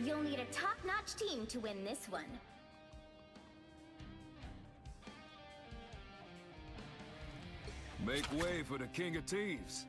You'll need a top-notch team to win this one. Make way for the King of Thieves.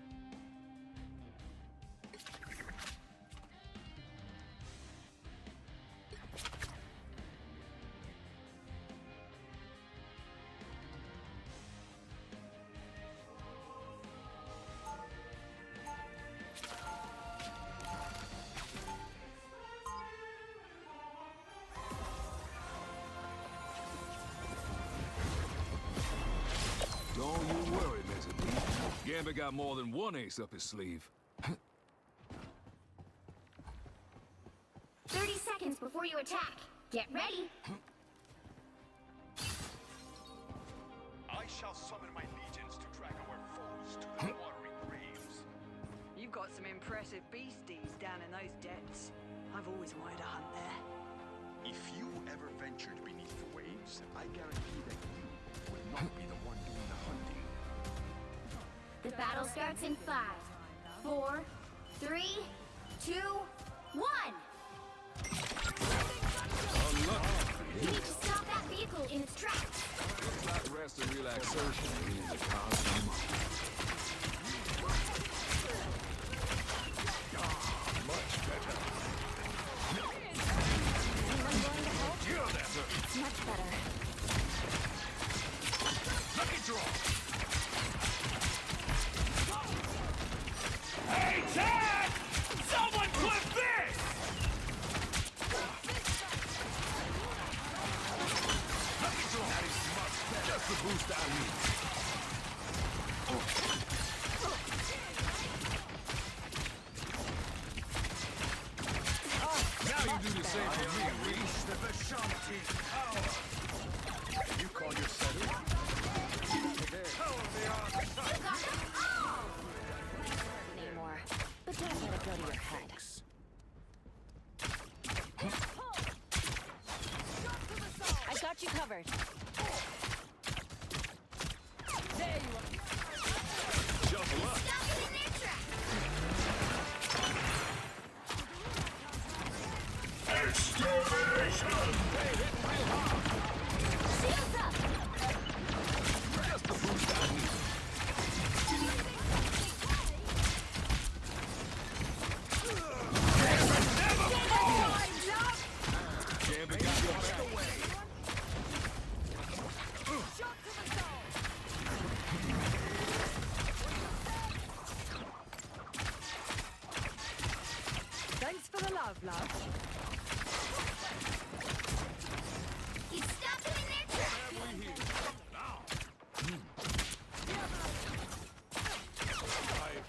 Don't you worry, Mr. D. Gambit got more than one ace up his sleeve. 30 seconds before you attack. Get ready. I shall summon my legions to drag our foes to the watery graves. You've got some impressive beasties down in those depths. I've always wanted to hunt there. If you ever ventured beneath the waves, I guarantee that you will not be the one doing the hunting. The battle starts in 5, 4, 3, 2, 1. You need to stop that vehicle in its tracks. It's not rest and relaxation. It is a constant motion. Much better. Anyone going to help? Kill that sir. It's much better. Lucky draw. Hey, Chad! Someone clip this! Lucky draw. That is much better. Just the boost I need. Now you do the same for me, Reese. The Vishanti's power! You call yourself You got them all! Anymore. But don't let it go to your head. I got you covered. There you are. Shuffle up. Stop it in their tracks. Extermination! Shields up. Just the boost I need. Gambit got your back. Thanks for the love, love. You stopped them in their tracks. We here. Now.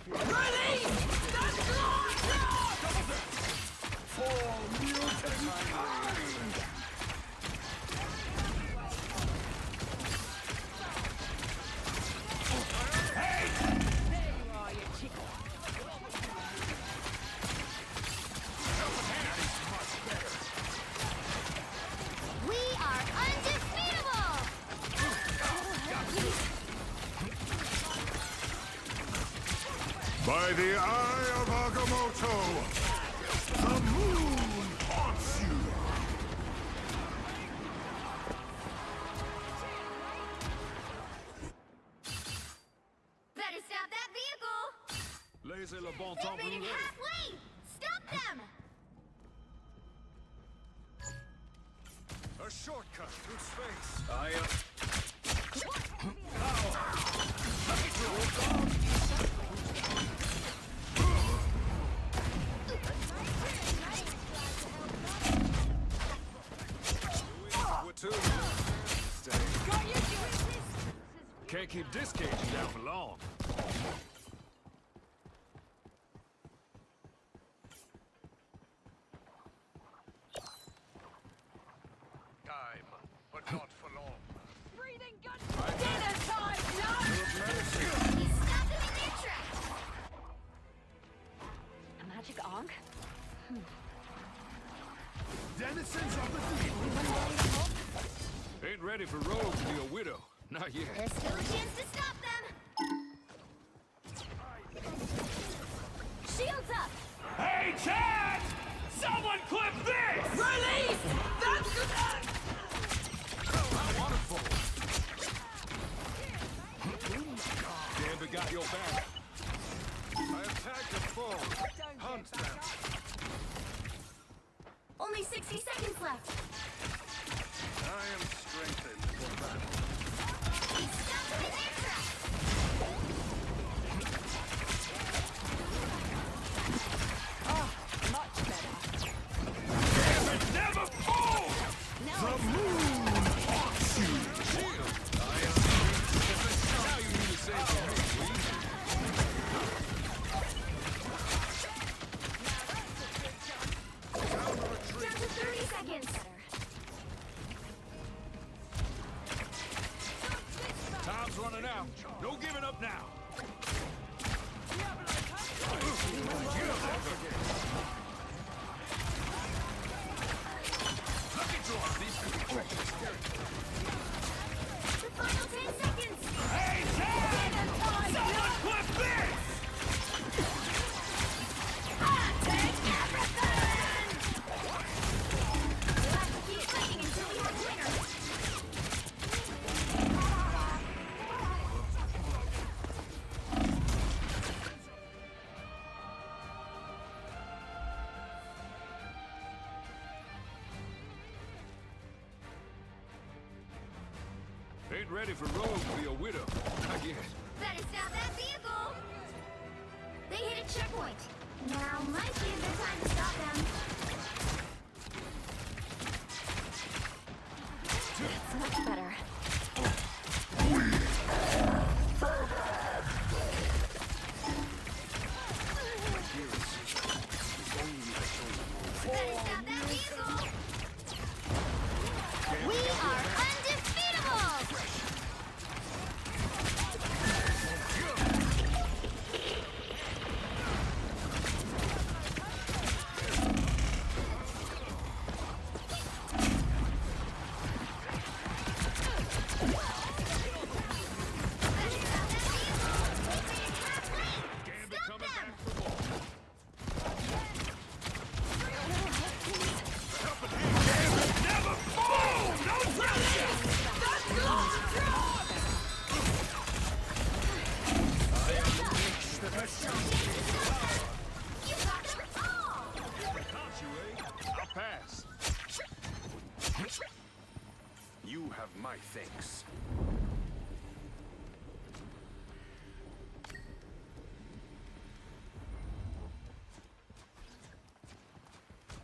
Ready? For mutant kind! There you are, you chicken. We are undefeatable! By the eye of Agamotto, the moon haunts you! Better stop that vehicle! Laissez le bon They temps made it brûler. halfway! Stop them! a shortcut through space. We're two. Stay. Can't keep this caging down for long. Time, but not for long. Breathing gun. Dinner time, love! You stopped them in their tracks! A magic ankh? Denizens of the deep! Ain't ready for rogue to be a widow. Not yet. There's still a chance to stop them! Shields up! Hey, Chad! Someone clip this! Release! That's Wonderful. Gambit got your back. I attack the foe. Hunt them. Only 60 seconds left. I am strengthened for battle. Stop them in their tracks. much better. Gambit never falls! The moon haunts you. Shield. Now you need to say something, please. Down to 30 seconds. Time's running out. No giving up now. The final 10 seconds. Hey, Dad! Someone clip this! Take everything! We'll have to keep fighting until we have a winner. Ain't ready for Rogue to be a widow, I guess. Better stop that vehicle! They hit a checkpoint. Now might be a good time to stop them. That's much better. Better stop that vehicle! We are undefeatable! Gambit coming back for more. Never fall! No pressure! You got them all! Caught you, eh? I'll pass. You have my thanks.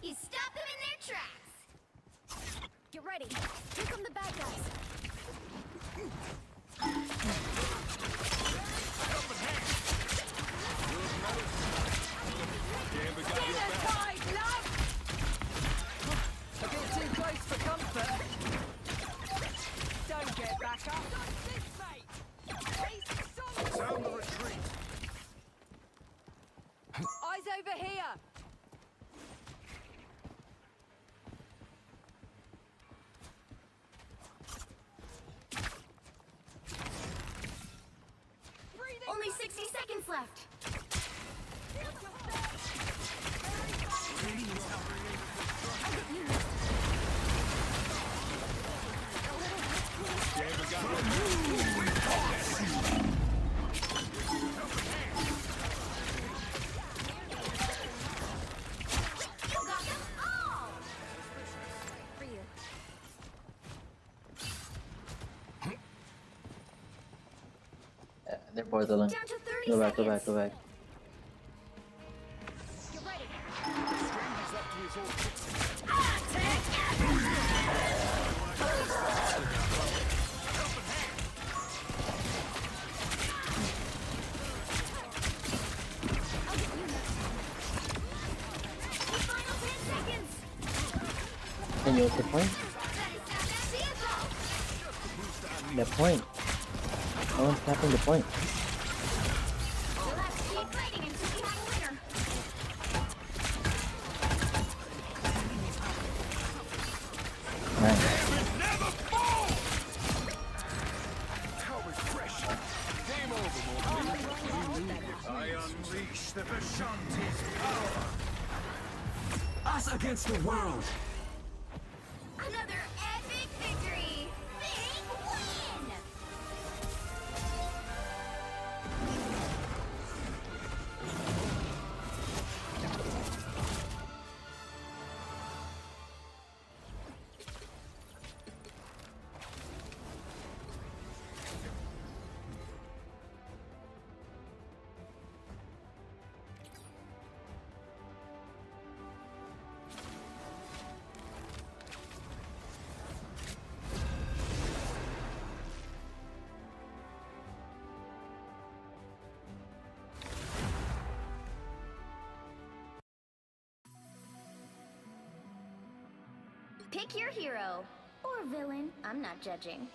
You stop them in their tracks! Get ready. Here come the bad guys. Gambit got your back. A bit too close for comfort. Don't get back up. Sound the retreat. Eyes over here. Only 60 seconds left. Gambit got your back. You got them all! For you. They're borderline. Down to 30 Go seconds. back, go back. Get ready. Stranger's up to his old tricks. I'll get you next time. The final 10 seconds. And you what's the point? Better stop that vehicle! The point. No one's tapping the point. We'll have to keep fighting until we have a winner. Nice. Never fall! How refreshing. Game over, Morgan. I unleash the Vishanti's power. Us against the world. Another epic victory! Big win! Pick your hero. Or villain. I'm not judging.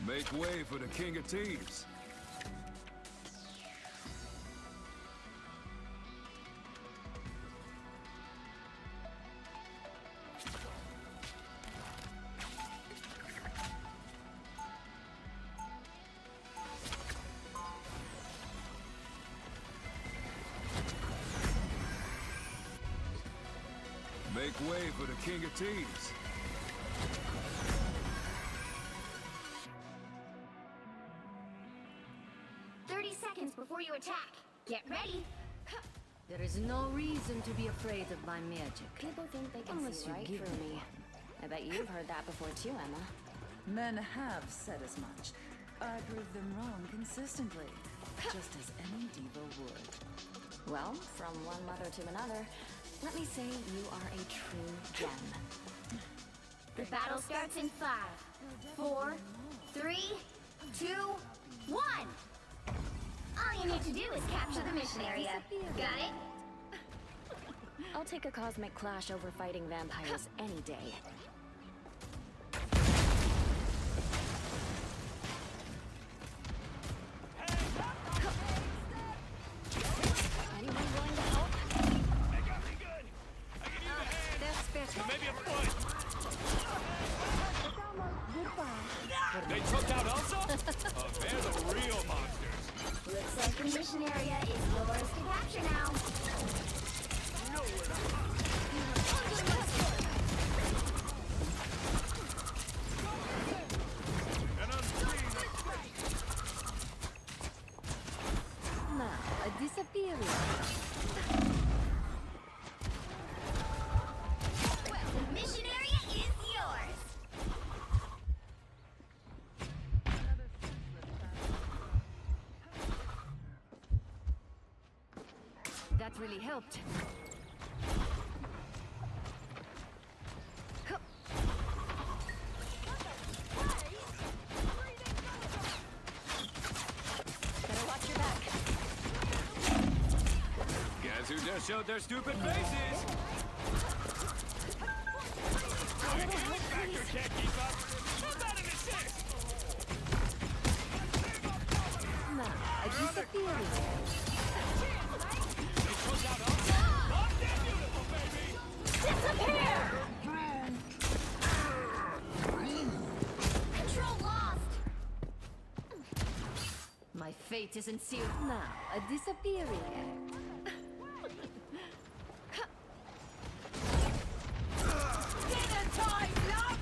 Make way for the King of Thieves. Make way for the King of Thieves. 30 seconds before you attack. Get ready. There is no reason to be afraid of my magic. People think they can Unless see you right give through me me. I bet you've heard that before too, Emma. Men have said as much. I prove them wrong consistently, just as any diva would. Well, from one mother to another, let me say you are a true gem. The battle starts in 5, 4, 3, 2, 1! All you need to do is capture the mission area. Got it? I'll take a cosmic clash over fighting vampires any day. Anyone willing to help? They got me good. I can use a hand. That's better. Maybe a foot. They took out Elsa? Oh, they're the real monsters. Looks like the mission area is yours to capture now. And unseen. Now, a disappearing. The mission area is yours. That really helped. Better watch your back. Guys who just showed their stupid faces. Factor can't keep up. How's that an assist? Now, a disappearing. They took out Elsa? Oh, damn beautiful, baby! Disappear! Control lost. My fate isn't sealed. Now, a disappearing. Dinner time, love.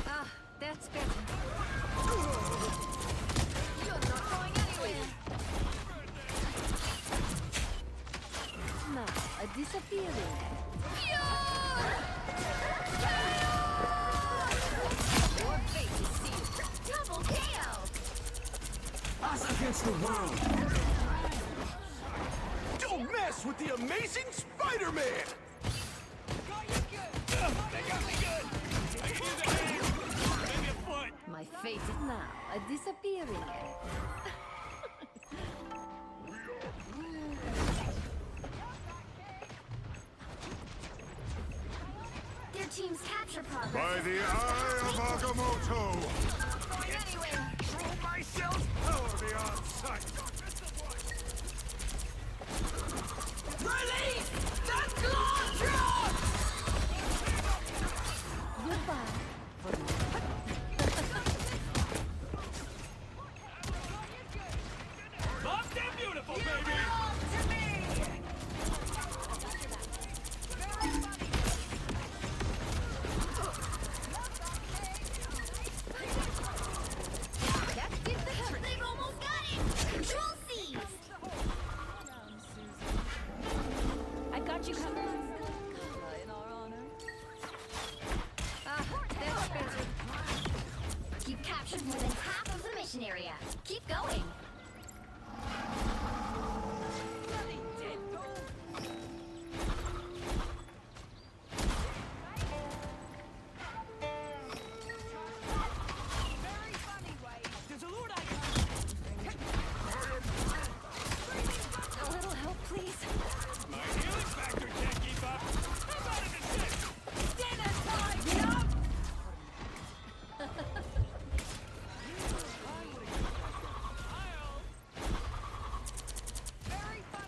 Ah, that's better. You're not going anywhere. Now, a disappearing. Your fate is sealed. Double KO. Us against the world. Don't mess with the amazing Spider-Man! They got me good! I can use a hand! Maybe a foot! My fate is now a disappearing. Their team's capture progress. By the eye of Agamotto! Going anywhere. Control myself! Power beyond sight! Release the Glantron! Goodbye. rifle, baby! That did the trick. They've almost got it. Control seized. I got you covered. In our honor. That's better. You've captured more than half of the mission area. Keep going. A little help, please. My healing factor can't keep up. How about an assist?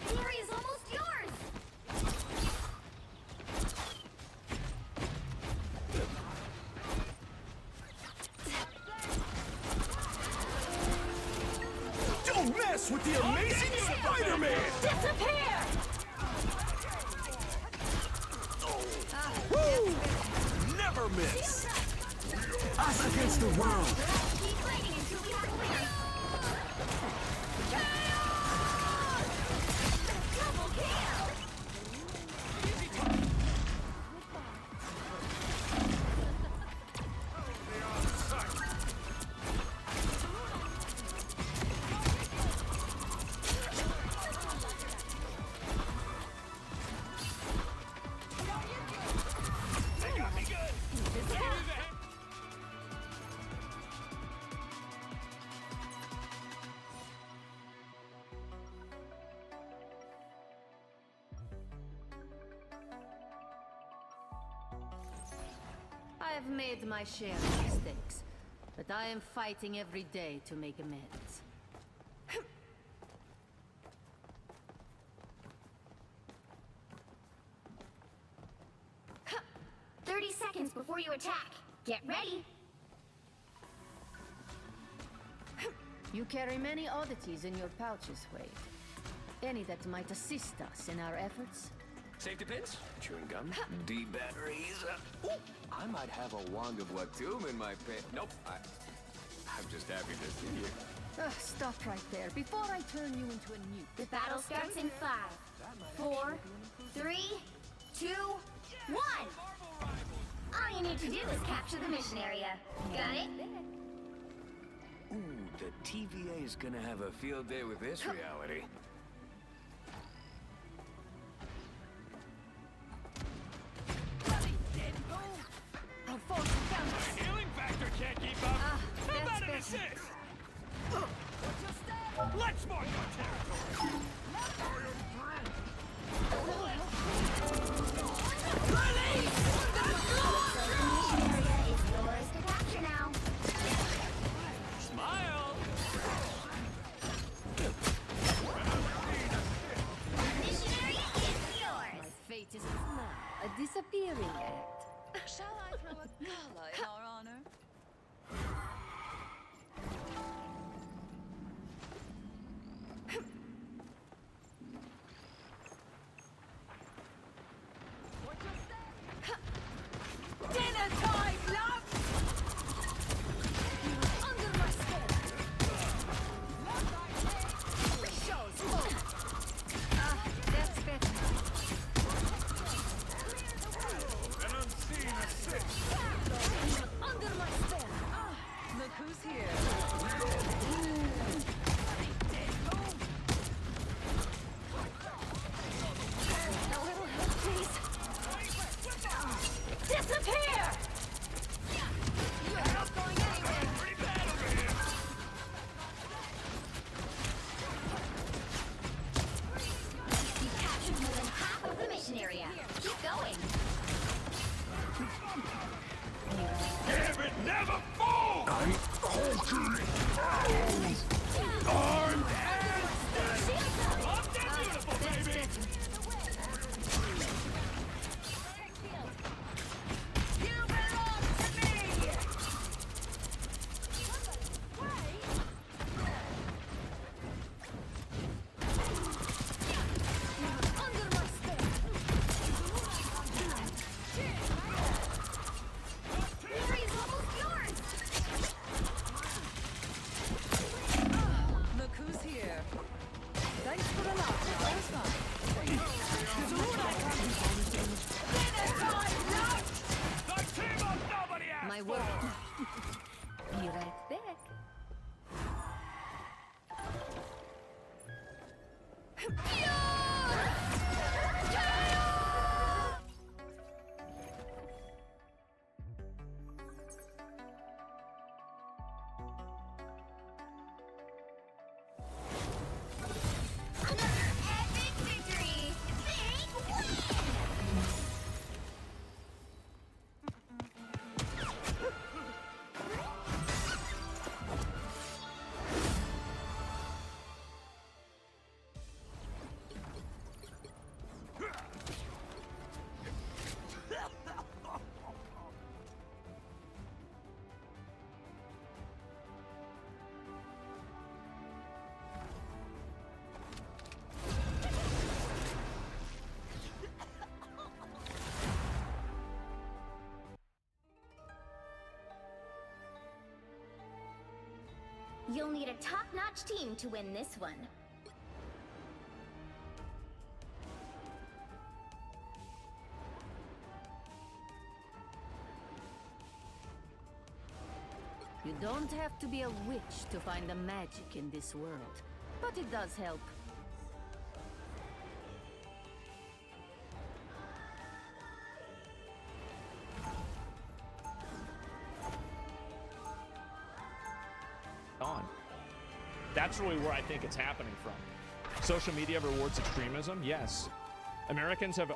Glory is almost yours. Don't mess with the amazing Spider-Man! Disappear! Woo! Never miss! Us against the world. Keep fighting until we are clear. Double kill! I have made my share of mistakes, but I am fighting every day to make amends. 30 seconds before you attack. Get ready. You carry many oddities in your pouches, Wade. Any that might assist us in our efforts? Safety pins, chewing gum, D batteries. I might have a wand of Watum in my pants. Nope, I'm just happy to see you. Stop right there before I turn you into a newt. The battle starts in 5, 4, 3, 2, 1. All you need to do is capture the mission area. Got it? Ooh, the TVA is gonna have a field day with this reality. Our force is down. My healing factor can't keep up. How that's about an better. assist? Let's mark our territory. Smile. My fate is now a disappearing act. Shall I throw a gala in our honor? Dinner time, love! Under my skin! Shows that's better. An unseen assist. Under my Another epic victory! Big win! You'll need a top-notch team to win this one. You don't have to be a witch to find the magic in this world, but it does help. On. That's really where I think it's happening from. Social media rewards extremism, yes. Americans have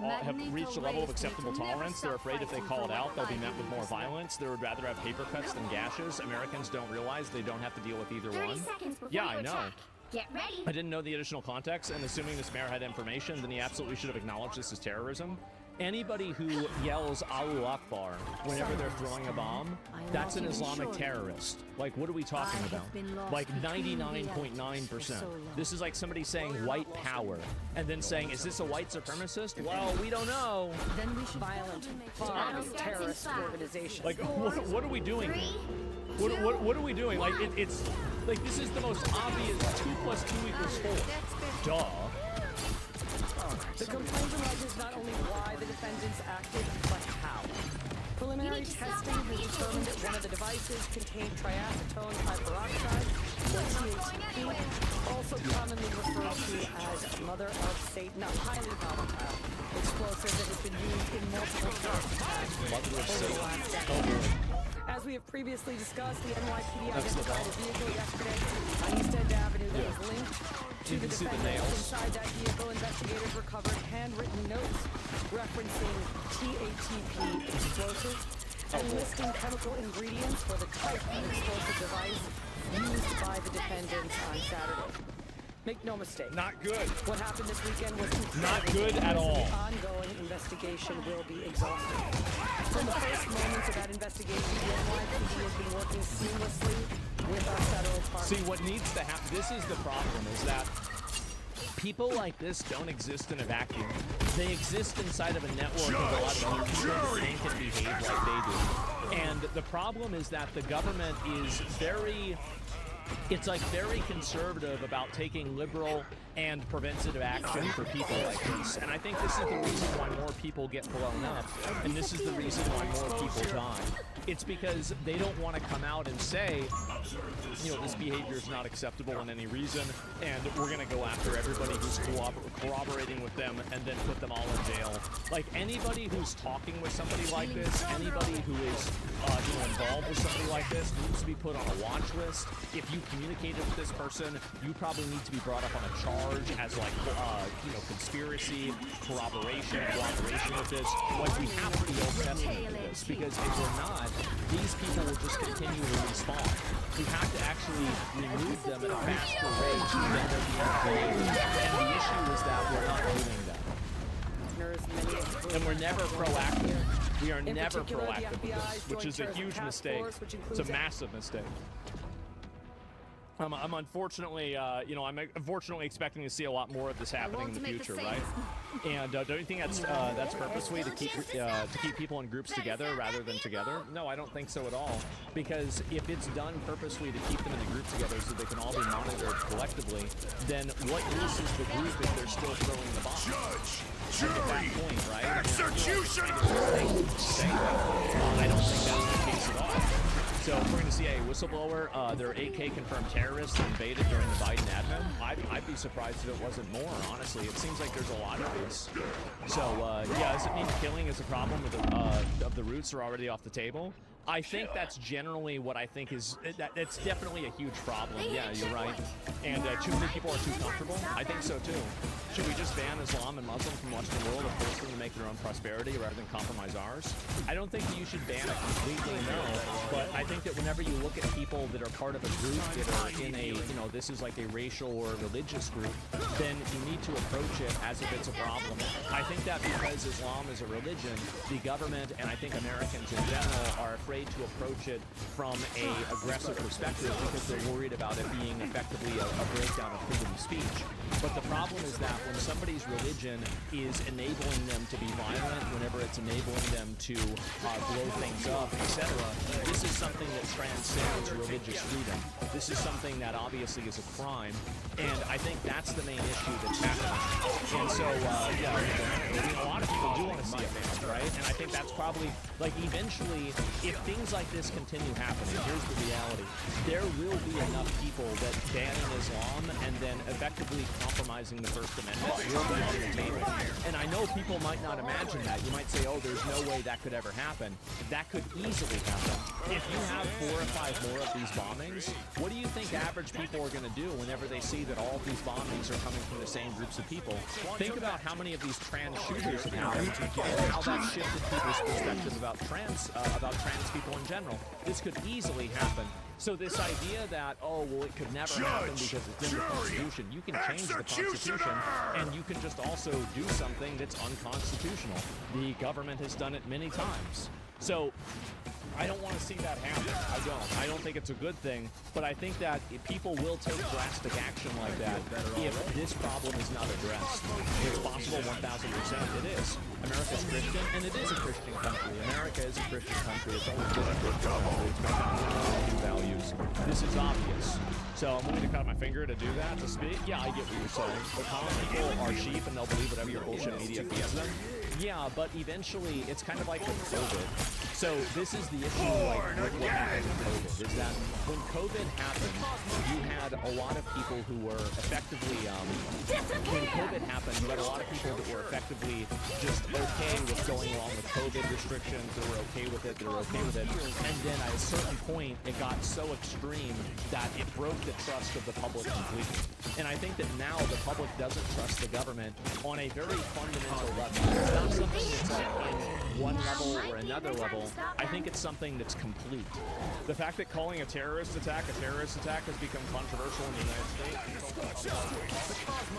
reached a level of acceptable tolerance. They're afraid if they call it out, they'll be met with more violence. They would rather have paper cuts than gashes. Americans don't realize they don't have to deal with either 30 one. seconds before Yeah, you I know. attack. Get ready. I didn't know the additional context, and assuming this mayor had information, then he absolutely should have acknowledged this as terrorism. Anybody who yells Allahu Akbar whenever they're throwing a bomb, that's an Islamic terrorist. Like, what are we talking about? Like 99.9%. This is like somebody saying white power, and then saying, is this a white supremacist? Well, we don't know. Then we should Violent, violent terrorist organization. Like, what are we doing here? What are we doing? Like, it's like, this is the most obvious 2 + 2 = 4. Duh. The complaint alleges not only why the defendants acted, but how. Preliminary testing has determined that one of the devices contained triacetone hyperoxide, or THC, also commonly referred to as Mother of Satan, a highly volatile explosive that has been used in multiple drug attacks over the last decade. As we have previously discussed, the NYPD identified a vehicle yesterday on East End Avenue that was linked to the defendants. Inside that vehicle, investigators recovered handwritten notes referencing TATP explosives and listing chemical ingredients for the type of explosive device used by the defendants on Saturday. Make no mistake. Not good. What happened this weekend was Not good at all. The ongoing investigation will be exhaustive. From the first moments of that investigation, the NYPD has been working seamlessly with our federal partners. See, what needs to happen, this is the problem, is that people like this don't exist in a vacuum. They exist inside of a network of a lot of other people that think and behave like they do. And the problem is that the government is very conservative about taking liberal and preventative action for people like this. And I think this is the reason why more people get blown up, and this is the reason why more people die. It's because they don't want to come out and say, you know, this behavior is not acceptable in any reason, and we're going to go after everybody who's cooperating with them and then put them all in jail. Like, anybody who's talking with somebody like this, anybody who is involved with somebody like this needs to be put on a watch list. If you communicated with this person, you probably need to be brought up on a charge as, like, conspiracy, cooperation with this. Like, we have to be held testament to this, because if we're not, these people will just continue to respawn. We have to actually remove them at a faster rate than they're being created. And the issue is that we're not doing that. And we're never proactive. We are never proactive with this, which is a huge mistake. It's a massive mistake. I'm unfortunately, I'm unfortunately expecting to see a lot more of this happening in the future, right? And don't you think that's purposely to keep people in groups together rather than together? No, I don't think so at all. Because if it's done purposely to keep them in a group together so they can all be monitored collectively, then what use is the group if they're still throwing the bomb? At that point, right? Executioner! I don't think that's the case at all. So we're going to see a whistleblower, there are 8K confirmed terrorists invaded during the Biden admin. I'd be surprised if it wasn't more, honestly. It seems like there's a lot of these. So, yeah, does it mean killing is a problem of the roots are already off the table? I think that's generally what I think is, that's definitely a huge problem. Yeah, you're right. And too many people are too comfortable. I think so too. Should we just ban Islam and Muslim from Western world and force them to make their own prosperity rather than compromise ours? I don't think that you should ban it completely, no. But I think that whenever you look at people that are part of a group that are in a, you know, this is like a racial or religious group, then you need to approach it as if it's a problem. I think that because Islam is a religion, the government and I think Americans in general are afraid to approach it from a aggressive perspective because they're worried about it being effectively a breakdown of freedom of speech. But the problem is that when somebody's religion is enabling them to be violent, whenever it's enabling them to blow things up, etc., this is something that transcends religious freedom. This is something that obviously is a crime, and I think that's the main issue that's happening. And so, yeah, I mean, a lot of people do want to see it banned, right? And I think that's probably, like, eventually, if things like this continue happening, here's the reality. There will be enough people that banning Islam and then effectively compromising the First Amendment will be on the table. And I know people might not imagine that. You might say, oh, there's no way that could ever happen. That could easily happen. If you have 4 or 5 more of these bombings, what do you think average people are going to do whenever they see that all of these bombings are coming from the same groups of people? Think about how many of these trans shooters have happened and how that shifted people's perspective about trans people in general. This could easily happen. So this idea that, oh, well, it could never happen because it's in the Constitution, you can change the Constitution, and you can just also do something that's unconstitutional. The government has done it many times. So I don't want to see that happen. I don't think it's a good thing, but I think that people will take drastic action like that if this problem is not addressed. It's possible 1,000%. It is. America's Christian, and it is a Christian country. America is a Christian country. It's always been a Christian country. It's been founded on values. This is obvious. So I'm going to cut my finger to do that, to speak. Yeah, I get what you're saying. But common people are sheep, and they'll believe whatever your bullshit media feeds them. Yeah, but eventually, it's kind of like with COVID. So this is the issue, like, with what happened with COVID, is that when COVID happened, you had a lot of people who were effectively, when COVID happened, you had a lot of people that were effectively just okay with going along with COVID restrictions, they were okay with it, and then at a certain point, it got so extreme that it broke the trust of the public completely. And I think that now the public doesn't trust the government on a very fundamental level. It's not something that's like in one level or another level. I think it's something that's complete. The fact that calling a terrorist attack has become controversial in the United States.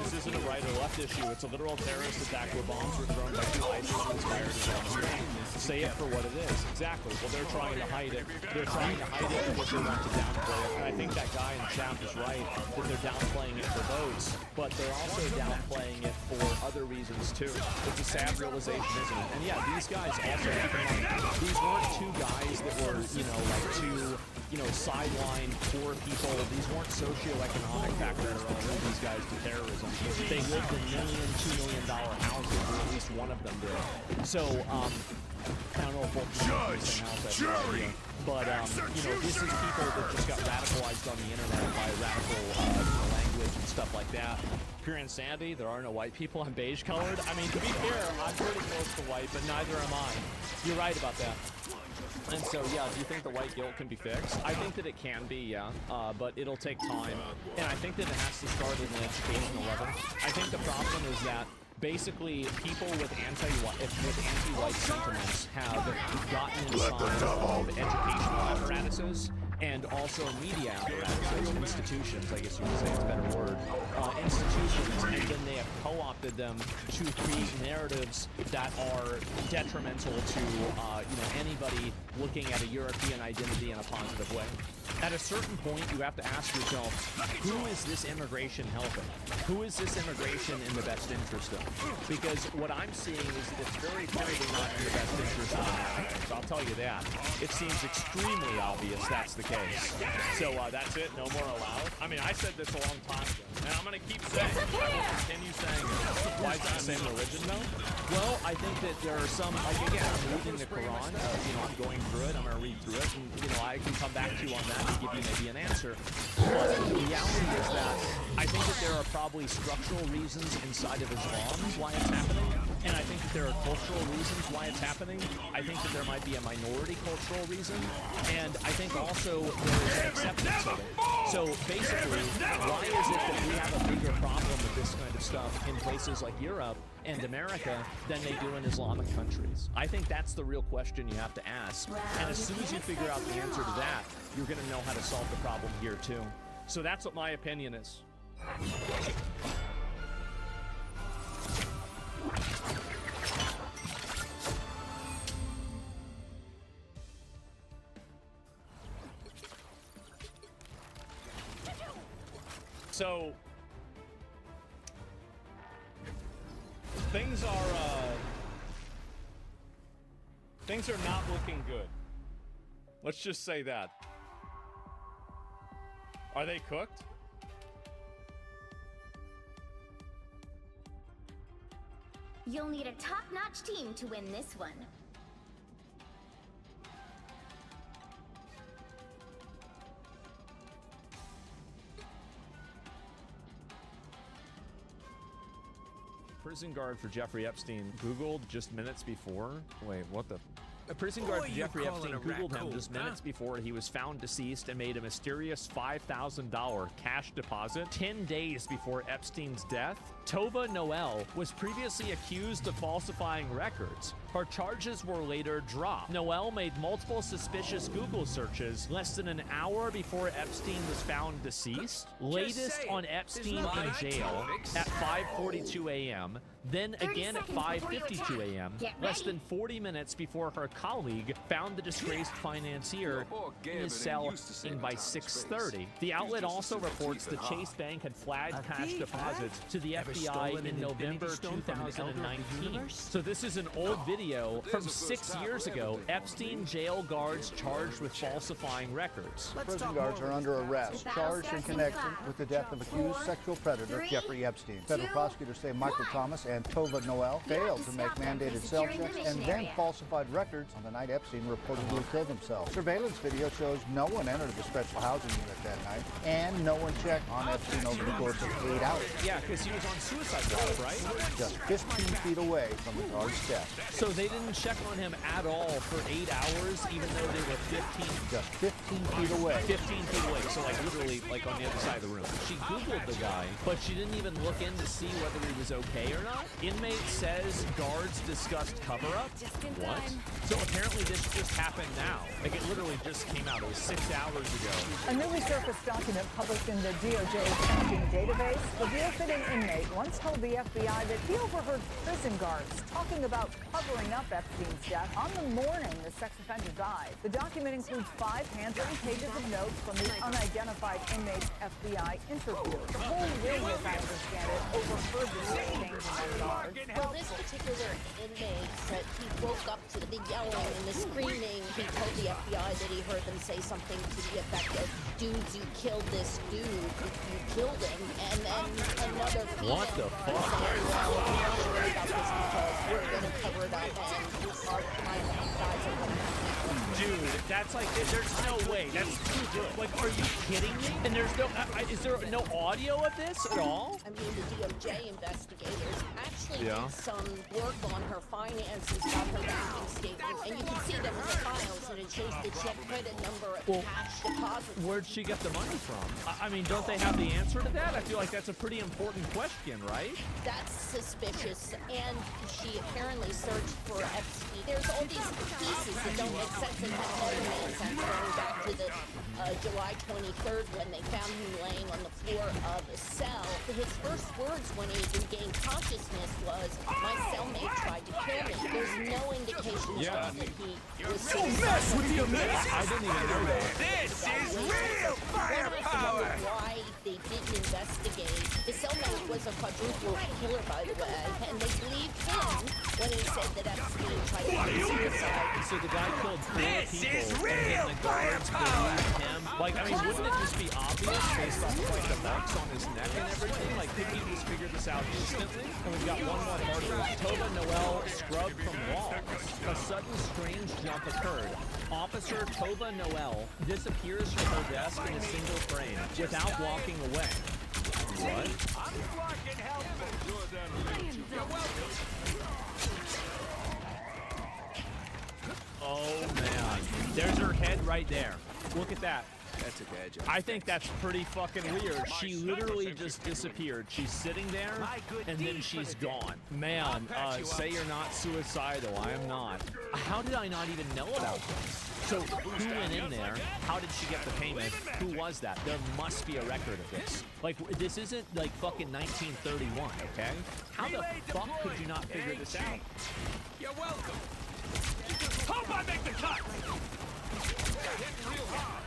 This isn't a right or left issue. It's a literal terrorist attack where bombs were thrown by 2 ISIS-inspired Islamists. Say it for what it is. Exactly. Well, they're trying to hide it. They're trying to hide it because they want to downplay it. And I think that guy in the chat is right that they're downplaying it for votes, but they're also downplaying it for other reasons too. It's a sad realization, isn't it? And yeah, these guys also, keep in mind, these weren't 2 guys that were, you know, like 2, you know, sidelined poor people. These weren't socioeconomic factors that drove these guys to terrorism. They lived in $1 million, $2 million houses, or at least one of them did. So, I don't know if both Judge, jury, but you know, this is people that just got radicalized on the internet by radical language and stuff like that. Pure insanity. There are no white people. I'm beige colored. I mean, to be fair, I'm pretty close to white, but neither am I. You're right about that. And so, yeah, do you think the white guilt can be fixed? I think that it can be, yeah, but it'll take time. And I think that it has to start at an educational level. I think the problem is that basically people with anti-white sentiments have gotten inside of educational apparatuses and also media apparatuses, institutions, I guess you would say it's a better word, institutions, and then they have co-opted them to create narratives that are detrimental to you know, anybody looking at a European identity in a positive way. At a certain point, you have to ask yourself, who is this immigration helping? Who is this immigration in the best interest of? Because what I'm seeing is that it's very clearly not in the best interest of Americans. I'll tell you that. It seems extremely obvious that's the case. So that's it. No more allowed. I mean, I said this a long time ago, and I'm going to keep saying it. I will continue saying it. Why guys of the same religion, though? Well, I think that there are some, like, again, I'm reading the Quran, I'm going through it, I'm going to read through it, and, I can come back to you on that and give you maybe an answer. But the reality is that I think that there are probably structural reasons inside of Islam why it's happening, and I think that there are cultural reasons why it's happening. I think that there might be a minority cultural reason, and I think also there is an acceptance of it. So basically, why is it that we have a bigger problem with this kind of stuff in places like Europe and America than they do in Islamic countries? I think that's the real question you have to ask. And as soon as you figure out the answer to that, you're going to know how to solve the problem here too. So that's what my opinion is. So things are not looking good. Let's just say that. Are they cooked? You'll need a top-notch team to win this one. Prison guard for Jeffrey Epstein Googled just minutes before. Wait, what the? A prison guard for Jeffrey Epstein Googled him just minutes before he was found deceased and made a mysterious $5,000 cash deposit 10 days before Epstein's death. Tova Noel was previously accused of falsifying records. Her charges were later dropped. Noel made multiple suspicious Google searches less than an hour before Epstein was found deceased. Latest on Epstein in jail at 5:42 a.m., then again at 5:52 a.m., less than 40 minutes before her colleague found the disgraced financier in his cell by 6:30. The outlet also reports the Chase Bank had flagged cash deposits to the FBI in November 2019. So this is an old video from 6 years ago. Epstein jail guards charged with falsifying records. Prison guards are under arrest, charged in connection with the death of accused sexual predator Jeffrey Epstein. Federal prosecutors say Michael Thomas and Tova Noel failed to make mandated cell checks and then falsified records on the night Epstein reportedly killed himself. Surveillance video shows no one entered the special housing unit that night, and no one checked on Epstein over the course of 8 hours. Yeah, because he was on suicide watch, right? Just 15 feet away from the guard's death. So they didn't check on him at all for 8 hours, even though they were 15. Just 15 feet away. 15 feet away, so like literally like on the other side of the room. She Googled the guy, but she didn't even look in to see whether he was okay or not. Inmate says guards discussed cover-up. What? So apparently this just happened now. Like it literally just came out. It was 6 hours ago. A newly surfaced document published in the DOJ's tracking database reveals that an inmate once told the FBI that he overheard prison guards talking about covering up Epstein's death on the morning the sex offender died. The document includes 5 handwritten pages of notes from the unidentified inmate's FBI interview. The whole ring, as I understand it, overheard the exchange among guards. Well, this particular inmate said he woke up to the yelling and the screaming. He told the FBI that he heard them say something to the effect of, "Dudes, you killed this dude. You killed him." And then another female What the fuck? saying, "Well, I'm not sure about this because we're going to cover it up and my guys are going to." Dude, that's like, there's no way. That's too good. Like, are you kidding me? And there's no, is there no audio of this at all? I mean, the DOJ investigators actually did some work on her finances, got her banking statements, and you can see them in the files, and it shows that she had quite a number of cash deposits. Where'd she get the money from? I mean, don't they have the answer to that? I feel like that's a pretty important question, right? That's suspicious, and she apparently searched for Epstein. There's all these pieces that don't make sense and have never made sense going back to the July 23rd when they found him laying on the floor of a cell. His first words when he regained consciousness was, "My cellmate tried to kill me." There's no indication that he was mess with your mess! I didn't even know that. This is real firepower! Why they didn't investigate. The cellmate was was a quadruple killer, by the way, and they believed him when he said that Epstein tried to commit suicide. So the guy killed 4 people, and then the guards believed him. Like, I mean, wouldn't it just be obvious based off of, like, the marks on his neck and everything? Like, couldn't you just figure this out instantly? And we've got one more marker. Tova Noel scrubbed from walls. A sudden strange jump occurred. Officer Tova Noel disappears from her desk in a single frame without walking away. What? Oh man, there's her head right there. Look at that. That's a gadget. I think that's pretty fucking weird. She literally just disappeared. She's sitting there, and then she's gone. Man, say you're not suicidal. I am not. How did I not even know about this? So, who went in there? How did she get the payment? Who was that? There must be a record of this. Like, this isn't like fucking 1931, okay? How the fuck could you not figure this out? You're welcome. Hope I make the cut. Hitting real hard.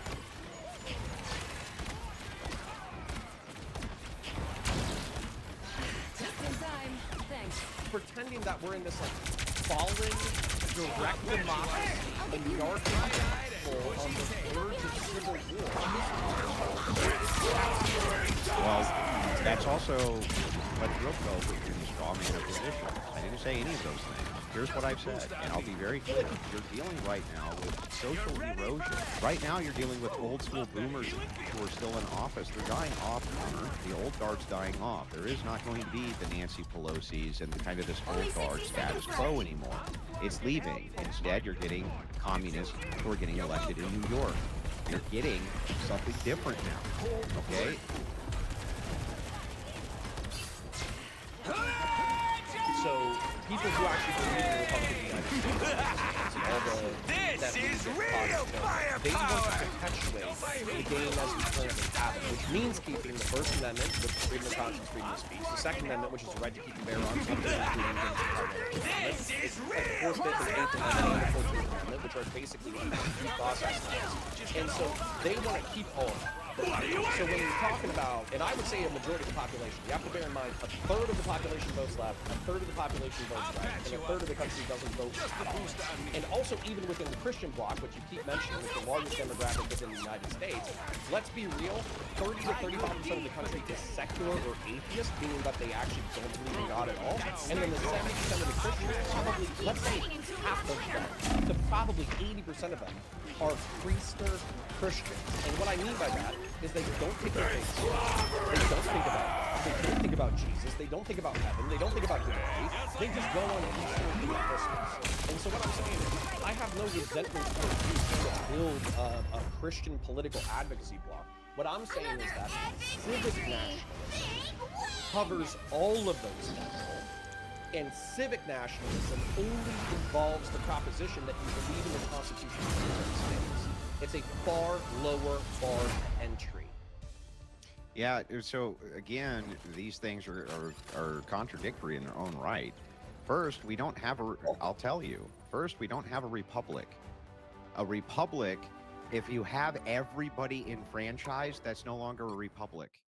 Just in time. Thanks. Pretending that we're in this like fallen direct democracy anarchical on the verge of civil war. Well, that's also what Wilco was in the straw man of position. I didn't say any of those things. Here's what I've said, and I'll be very clear. You're dealing right now with social erosion. Right now, you're dealing with old school boomers who are still in office. They're dying off. The old guard's dying off. There is not going to be the Nancy Pelosi's and the kind of this old guard status quo anymore. It's leaving. Instead, you're getting communists who are getting elected in New York. You're getting something different now. Okay? So people who actually believe in the Republican United States and all the This is real firepower. they want to perpetuate the game as we currently have it, which means keeping the First Amendment, which is freedom of conscience, freedom of speech, the Second Amendment, which is the right to keep and bear arms, This is real the Fourth, Fifth, and Eighth Amendment, and the 14th Amendment, which are basically due process laws. And so they want to keep all of that. So when you're talking about, and I would say a majority of the population, you have to bear in mind a third of the population votes left, a third of the population votes right, and a third of the country doesn't vote at all. And also even within the Christian bloc, which you keep mentioning is the largest demographic within the United States, let's be real, 30 to 35% of the country is secular or atheist, meaning that they actually don't believe in God at all. And then the 70% of the Christians, probably, let's say half of them, to probably 80% of them, are priester Christians. And what I mean by that is they don't take their faith seriously. They don't think about Jesus. They don't think about heaven. They don't think about divinity. They just go on Easter and Christmas. And so what I'm saying is, I have no resentment towards you to build a Christian political advocacy bloc. What I'm saying is that civic nationalism covers all of those people. And civic nationalism only involves the proposition that you believe in the Constitution of the United States. It's a far lower bar to entry. Yeah, so again, these things are contradictory in their own right. First, we don't have I'll tell you. First, we don't have a republic. A republic, if you have everybody enfranchised, that's no longer a republic.